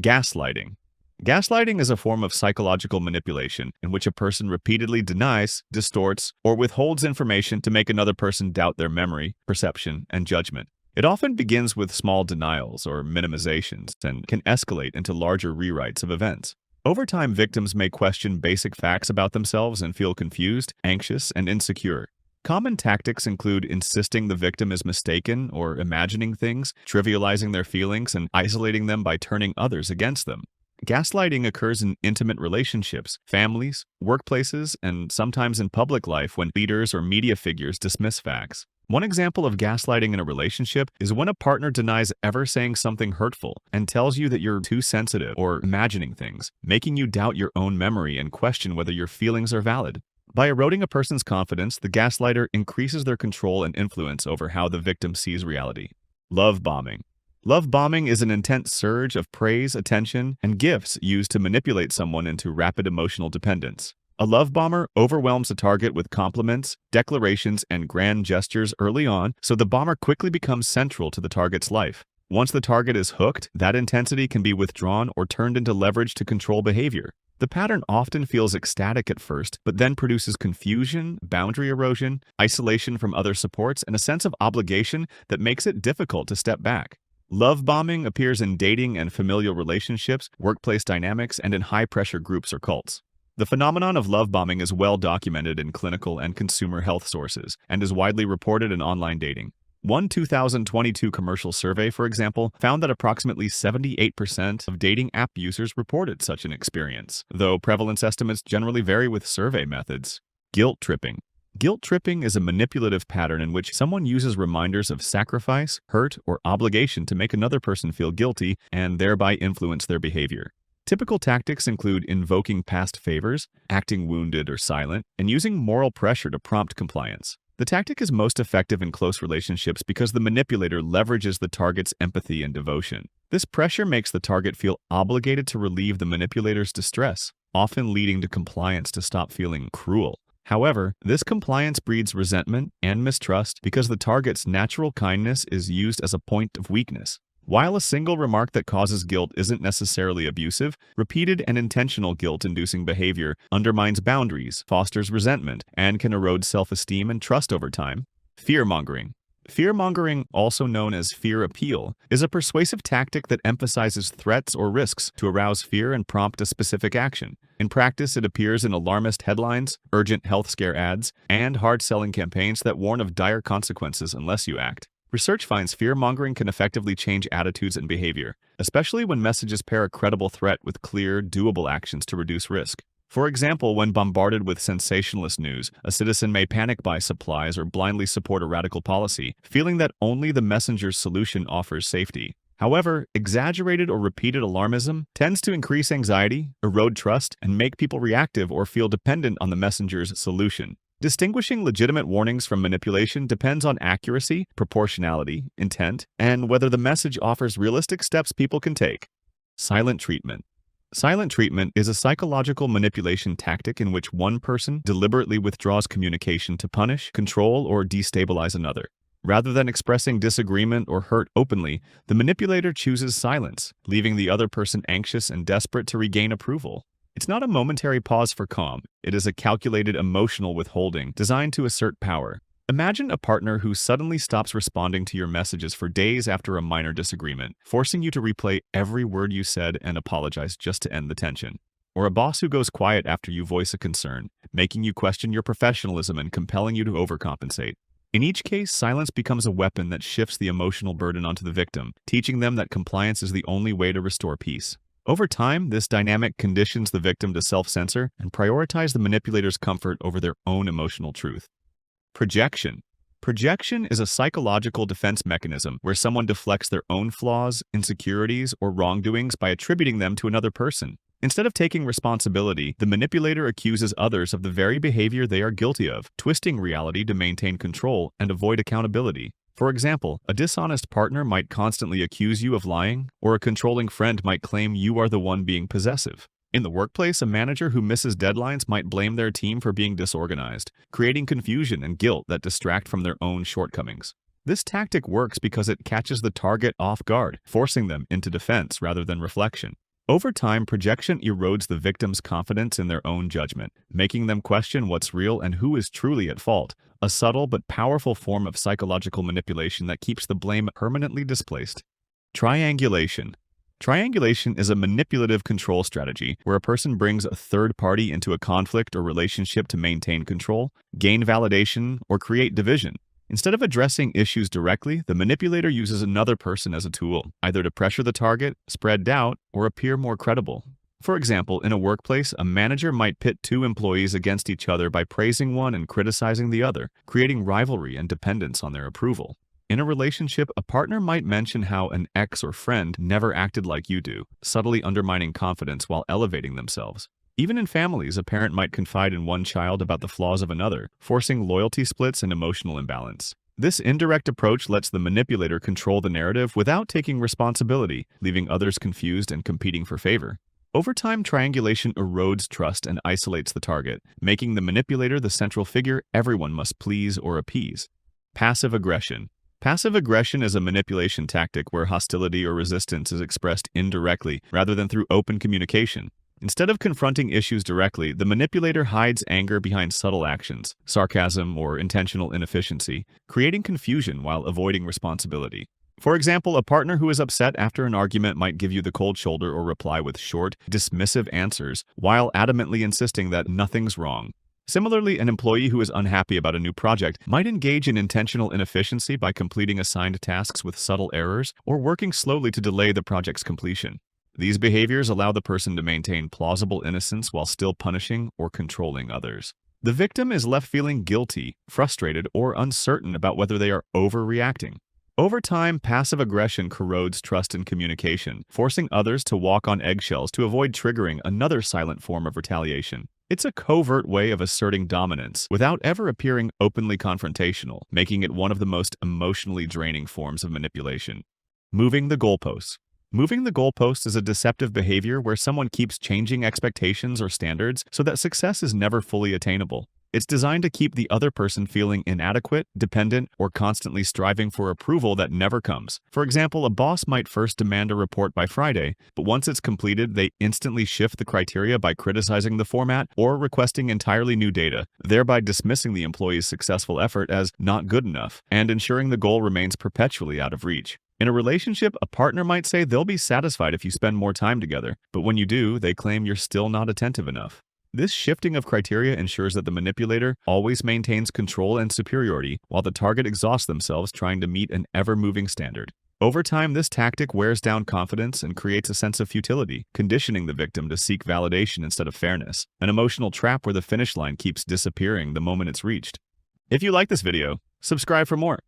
Gaslighting. Gaslighting is a form of psychological manipulation in which a person repeatedly denies, distorts, or withholds information to make another person doubt their memory, perception, and judgment. It often begins with small denials or minimizations and can escalate into larger rewrites of events. Over time, victims may question basic facts about themselves and feel confused, anxious, and insecure. Common tactics include insisting the victim is mistaken or imagining things, trivializing their feelings, and isolating them by turning others against them. Gaslighting occurs in intimate relationships, families, workplaces, and sometimes in public life when leaders or media figures dismiss facts. One example of gaslighting in a relationship is when a partner denies ever saying something hurtful and tells you that you're too sensitive or imagining things, making you doubt your own memory and question whether your feelings are valid. By eroding a person's confidence, the gaslighter increases their control and influence over how the victim sees reality. Love bombing. Love bombing is an intense surge of praise, attention, and gifts used to manipulate someone into rapid emotional dependence. A love bomber overwhelms a target with compliments, declarations, and grand gestures early on, so the bomber quickly becomes central to the target's life. Once the target is hooked, that intensity can be withdrawn or turned into leverage to control behavior. The pattern often feels ecstatic at first, but then produces confusion, boundary erosion, isolation from other supports, and a sense of obligation that makes it difficult to step back. Love bombing appears in dating and familial relationships, workplace dynamics, and in high-pressure groups or cults. The phenomenon of love bombing is well documented in clinical and consumer health sources and is widely reported in online dating. One 2022 commercial survey, for example, found that approximately 78% of dating app users reported such an experience, though prevalence estimates generally vary with survey methods. Guilt tripping. Guilt tripping is a manipulative pattern in which someone uses reminders of sacrifice, hurt, or obligation to make another person feel guilty and thereby influence their behavior. Typical tactics include invoking past favors, acting wounded or silent, and using moral pressure to prompt compliance. The tactic is most effective in close relationships because the manipulator leverages the target's empathy and devotion. This pressure makes the target feel obligated to relieve the manipulator's distress, often leading to compliance to stop feeling cruel. However, this compliance breeds resentment and mistrust because the target's natural kindness is used as a point of weakness. While a single remark that causes guilt isn't necessarily abusive, repeated and intentional guilt-inducing behavior undermines boundaries, fosters resentment, and can erode self-esteem and trust over time. Fear-mongering. Fear-mongering, also known as fear appeal, is a persuasive tactic that emphasizes threats or risks to arouse fear and prompt a specific action. In practice, it appears in alarmist headlines, urgent health scare ads, and hard-selling campaigns that warn of dire consequences unless you act. Research finds fear-mongering can effectively change attitudes and behavior, especially when messages pair a credible threat with clear, doable actions to reduce risk. For example, when bombarded with sensationalist news, a citizen may panic buy supplies or blindly support a radical policy, feeling that only the messenger's solution offers safety. However, exaggerated or repeated alarmism tends to increase anxiety, erode trust, and make people reactive or feel dependent on the messenger's solution. Distinguishing legitimate warnings from manipulation depends on accuracy, proportionality, intent, and whether the message offers realistic steps people can take. Silent treatment. Silent treatment is a psychological manipulation tactic in which one person deliberately withdraws communication to punish, control, or destabilize another. Rather than expressing disagreement or hurt openly, the manipulator chooses silence, leaving the other person anxious and desperate to regain approval. It's not a momentary pause for calm. It is a calculated emotional withholding designed to assert power. Imagine a partner who suddenly stops responding to your messages for days after a minor disagreement, forcing you to replay every word you said and apologize just to end the tension. Or a boss who goes quiet after you voice a concern, making you question your professionalism and compelling you to overcompensate. In each case, silence becomes a weapon that shifts the emotional burden onto the victim, teaching them that compliance is the only way to restore peace. Over time, this dynamic conditions the victim to self-censor and prioritize the manipulator's comfort over their own emotional truth. Projection. Projection is a psychological defense mechanism where someone deflects their own flaws, insecurities, or wrongdoings by attributing them to another person. Instead of taking responsibility, the manipulator accuses others of the very behavior they are guilty of, twisting reality to maintain control and avoid accountability. For example, a dishonest partner might constantly accuse you of lying, or a controlling friend might claim you are the one being possessive. In the workplace, a manager who misses deadlines might blame their team for being disorganized, creating confusion and guilt that distract from their own shortcomings. This tactic works because it catches the target off guard, forcing them into defense rather than reflection. Over time, projection erodes the victim's confidence in their own judgment, making them question what's real and who is truly at fault, a subtle but powerful form of psychological manipulation that keeps the blame permanently displaced. Triangulation. Triangulation is a manipulative control strategy where a person brings a third party into a conflict or relationship to maintain control, gain validation, or create division. Instead of addressing issues directly, the manipulator uses another person as a tool, either to pressure the target, spread doubt, or appear more credible. For example, in a workplace, a manager might pit two employees against each other by praising one and criticizing the other, creating rivalry and dependence on their approval. In a relationship, a partner might mention how an ex or friend never acted like you do, subtly undermining confidence while elevating themselves. Even in families, a parent might confide in one child about the flaws of another, forcing loyalty splits and emotional imbalance. This indirect approach lets the manipulator control the narrative without taking responsibility, leaving others confused and competing for favor. Over time, triangulation erodes trust and isolates the target, making the manipulator the central figure everyone must please or appease. Passive aggression. Passive aggression is a manipulation tactic where hostility or resistance is expressed indirectly rather than through open communication. Instead of confronting issues directly, the manipulator hides anger behind subtle actions, sarcasm, or intentional inefficiency, creating confusion while avoiding responsibility. For example, a partner who is upset after an argument might give you the cold shoulder or reply with short, dismissive answers while adamantly insisting that nothing's wrong. Similarly, an employee who is unhappy about a new project might engage in intentional inefficiency by completing assigned tasks with subtle errors or working slowly to delay the project's completion. These behaviors allow the person to maintain plausible innocence while still punishing or controlling others. The victim is left feeling guilty, frustrated, or uncertain about whether they are overreacting. Over time, passive aggression corrodes trust in communication, forcing others to walk on eggshells to avoid triggering another silent form of retaliation. It's a covert way of asserting dominance without ever appearing openly confrontational, making it one of the most emotionally draining forms of manipulation. Moving the goalposts. Moving the goalposts is a deceptive behavior where someone keeps changing expectations or standards so that success is never fully attainable. It's designed to keep the other person feeling inadequate, dependent, or constantly striving for approval that never comes. For example, a boss might first demand a report by Friday, but once it's completed, they instantly shift the criteria by criticizing the format or requesting entirely new data, thereby dismissing the employee's successful effort as not good enough and ensuring the goal remains perpetually out of reach. In a relationship, a partner might say they'll be satisfied if you spend more time together, but when you do, they claim you're still not attentive enough. This shifting of criteria ensures that the manipulator always maintains control and superiority, while the target exhausts themselves trying to meet an ever-moving standard. Over time, this tactic wears down confidence and creates a sense of futility, conditioning the victim to seek validation instead of fairness, an emotional trap where the finish line keeps disappearing the moment it's reached. If you like this video, subscribe for more.